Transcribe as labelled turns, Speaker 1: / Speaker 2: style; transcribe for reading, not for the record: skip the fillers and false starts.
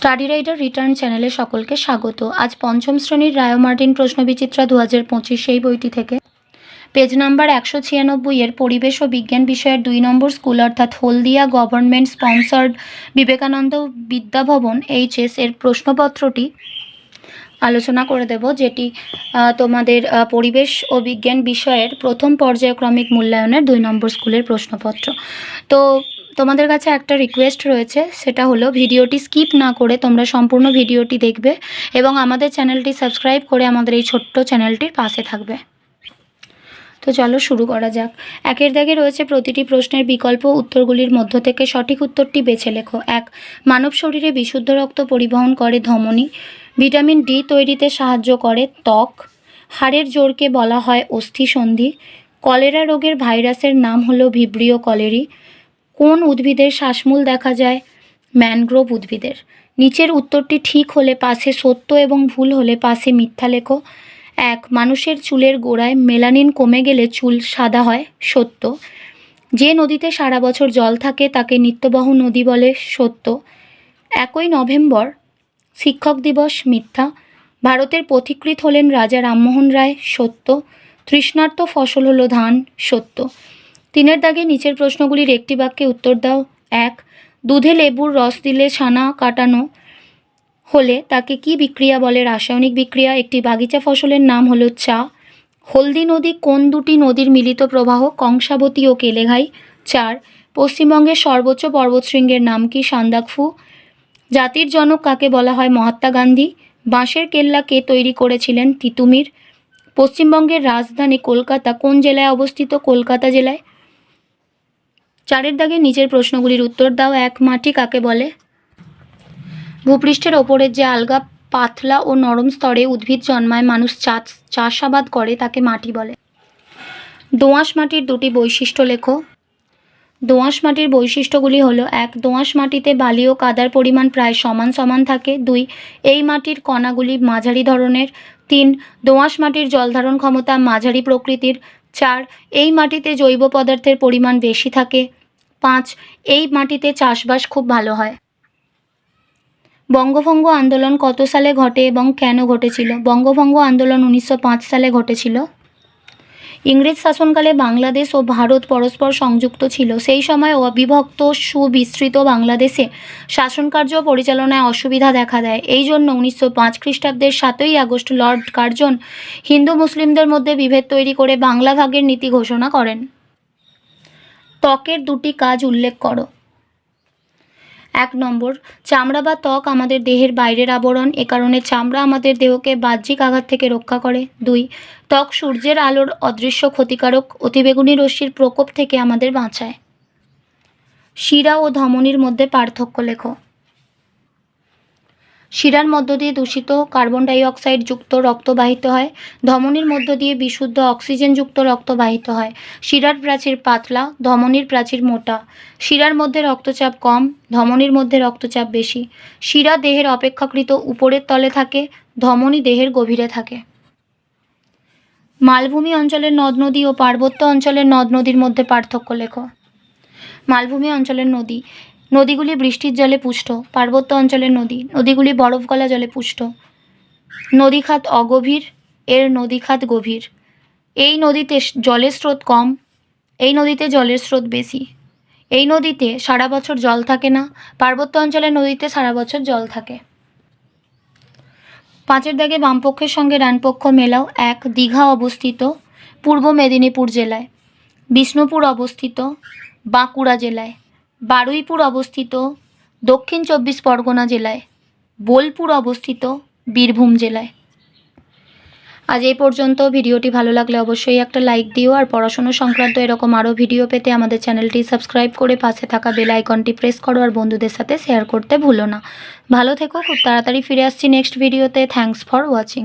Speaker 1: Study rider return চ্যানেলে সকলকে স্বাগত। আজ পঞ্চম শ্রেণীর রায় মার্টিন প্রশ্নবিচিত্রা 2025 এই বইটি থেকে পেজ নাম্বার 196 এর পরিবেশ ও বিজ্ঞান বিষয়ের 2 নম্বর স্কুল অর্থাৎ Haldia government sponsored Vivekananda Vidyabhavan HS এর প্রশ্নপত্রটি আলোচনা করে দেব, যেটি তোমাদের পরিবেশ ও বিজ্ঞান বিষয়ের প্রথম পর্যায়ক্রমিক মূল্যায়নের 2 নম্বর স্কুলের প্রশ্নপত্র। তো তোমাদের কাছে একটা রিকোয়েস্ট রয়েছে, সেটা হলো ভিডিওটি স্কিপ না করে তোমরা সম্পূর্ণ ভিডিওটি দেখবে এবং আমাদের চ্যানেলটি সাবস্ক্রাইব করে আমাদের এই ছোট্ট চ্যানেলটির পাশে থাকবে। তো চলো শুরু করা যাক। একের দাগে রয়েছে প্রতিটি প্রশ্নের বিকল্প উত্তরগুলির মধ্য থেকে সঠিক উত্তরটি বেছে লেখো। 1. মানব শরীরে বিশুদ্ধ রক্ত পরিবহন করে ধমনী। ভিটামিন ডি তৈরিতে সাহায্য করে ত্বক। হাড়ের জোরকে বলা হয় অস্থিসন্ধি। কলেরা রোগের ভাইরাসের নাম হলো ভিব্রিও কলেরি। কোন উদ্ভিদের শ্বাসমূল দেখা যায়? ম্যানগ্রোভ উদ্ভিদের। নিচের উত্তরটি ঠিক হলে পাশে সত্য এবং ভুল হলে পাশে মিথ্যা লেখো। 1. মানুষের চুলের গোড়ায় মেলানিন কমে গেলে চুল সাদা হয়। সত্য। যে নদীতে সারা বছর জল থাকে তাকে নিত্যবহ নদী বলে। সত্য। 1 নভেম্বর শিক্ষক দিবস। মিথ্যা। ভারতের পথিকৃৎ হলেন রাজা রামমোহন রায়। সত্য। তৃষ্ণার্ত ফসল হলো ধান। সত্য। 3 দাগে নিচের প্রশ্নগুলির একটি বাক্যে উত্তর দাও। 1. দুধে লেবুর রস দিলে ছানা কাটানো হলে তাকে কি বিক্রিয়া বলে? রাসায়নিক বিক্রিয়া। একটি বাগিচা ফসলের নাম হলো চা। হলদি নদী কোন দুটি নদীর মিলিত প্রবাহ? কংসাবতী ও কেলেঘাই। 4. পশ্চিমবঙ্গের সর্বোচ্চ পর্বতশৃঙ্গের নাম কি? সান্দাকফু। জাতির জনক কাকে বলা হয়? মহাত্মা গান্ধী। বাঁশের কেল্লা কে তৈরি করেছিলেন? তিতুমির। পশ্চিমবঙ্গের রাজধানী কলকাতা কোন জেলায় অবস্থিত? কলকাতা জেলায়। 4 দাগে নিচের প্রশ্নগুলির উত্তর দাও। 1. মাটি কাকে বলে? ভূপৃষ্ঠের ওপরের যে আলগা পাতলা ও নরম স্তরে উদ্ভিদ জন্মায়, মানুষ চাষাবাদ করে, তাকে মাটি বলে। দোআঁশ মাটির 2টি বৈশিষ্ট্য লেখো। দোআঁশ মাটির বৈশিষ্ট্যগুলি হলো: 1. দোআঁশ মাটিতে বালি ও কাদার পরিমাণ প্রায় সমান সমান থাকে। 2. এই মাটির কণাগুলি মাঝারি ধরনের। 3. দোআঁশ মাটির জলধারণ ক্ষমতা মাঝারি প্রকৃতির। 4. এই মাটিতে জৈব পদার্থের পরিমাণ বেশি থাকে। 5. এই মাটিতে চাষবাস খুব ভালো হয়। বঙ্গভঙ্গ আন্দোলন কত সালে ঘটে এবং কেন ঘটেছিল? বঙ্গভঙ্গ আন্দোলন 1905 সালে ঘটেছিল। ইংরেজ শাসনকালে বাংলাদেশ ও ভারত পরস্পর সংযুক্ত ছিল। সেই সময় অবিভক্ত সুবিস্তৃত বাংলাদেশে শাসনকার্য পরিচালনায় অসুবিধা দেখা দেয়। এই জন্য 1905 খ্রিস্টাব্দের 7ই আগস্ট লর্ড কার্জন হিন্দু মুসলিমদের মধ্যে বিভেদ তৈরি করে বাংলা ভাগের নীতি ঘোষণা করেন। ত্বকের 2টি কাজ উল্লেখ করো। 1 নম্বর, চামড়া বা ত্বক আমাদের দেহের বাইরের আবরণ। এ কারণে চামড়া আমাদের দেহকে বাহ্যিক আঘাত থেকে রক্ষা করে। 2. ত্বক সূর্যের আলোর অদৃশ্য ক্ষতিকারক অতিবেগুনি রশ্মির প্রকোপ থেকে আমাদের বাঁচায়। শিরা ও ধমনীর মধ্যে পার্থক্য লেখো। শিরার মধ্য দিয়ে দূষিত কার্বন ডাই অক্সাইড যুক্ত রক্ত বাহিত হয়। ধমনীর মধ্য দিয়ে বিশুদ্ধ অক্সিজেন যুক্ত রক্ত বাহিত হয়। শিরার প্রাচীর পাতলা, ধমনীর প্রাচীর মোটা। শিরার মধ্যে রক্তচাপ কম, ধমনীর মধ্যে রক্তচাপ বেশি। শিরা দেহের অপেক্ষাকৃত উপরের তলে থাকে, ধমনী দেহের গভীরে থাকে। মালভূমি অঞ্চলের নদ নদী ও পার্বত্য অঞ্চলের নদ নদীর মধ্যে পার্থক্য লেখো। মালভূমি অঞ্চলের নদীগুলি বৃষ্টির জলে পুষ্ট। পার্বত্য অঞ্চলের নদীগুলি বরফ গলা জলে পুষ্ট। নদীখাত অগভীর, এর নদীখাত গভীর। এই নদীতে জলের স্রোত কম, এই নদীতে জলের স্রোত বেশি। এই নদীতে সারা বছর জল থাকে না, পার্বত্য অঞ্চলের নদীতে সারা বছর জল থাকে। 5 দাগে বামপক্ষের সঙ্গে ডানপক্ষ মেলাও। 1. দীঘা অবস্থিত পূর্ব মেদিনীপুর জেলায়। বিষ্ণুপুর অবস্থিত বাঁকুড়া জেলায়। বারুইপুর অবস্থিত দক্ষিণ 24 পরগনা জেলায়। বোলপুর অবস্থিত বীরভূম জেলায়। আজ এই পর্যন্ত। ভিডিওটি ভালো লাগলে অবশ্যই একটা লাইক দিও, আর পড়াশোনা সংক্রান্ত এরকম আরও ভিডিও পেতে আমাদের চ্যানেলটি সাবস্ক্রাইব করে পাশে থাকা বেল আইকনটি প্রেস করো, আর বন্ধুদের সাথে শেয়ার করতে ভুলো না। ভালো থেকো, খুব তাড়াতাড়ি ফিরে আসছি নেক্সট ভিডিওতে। Thanks for watching.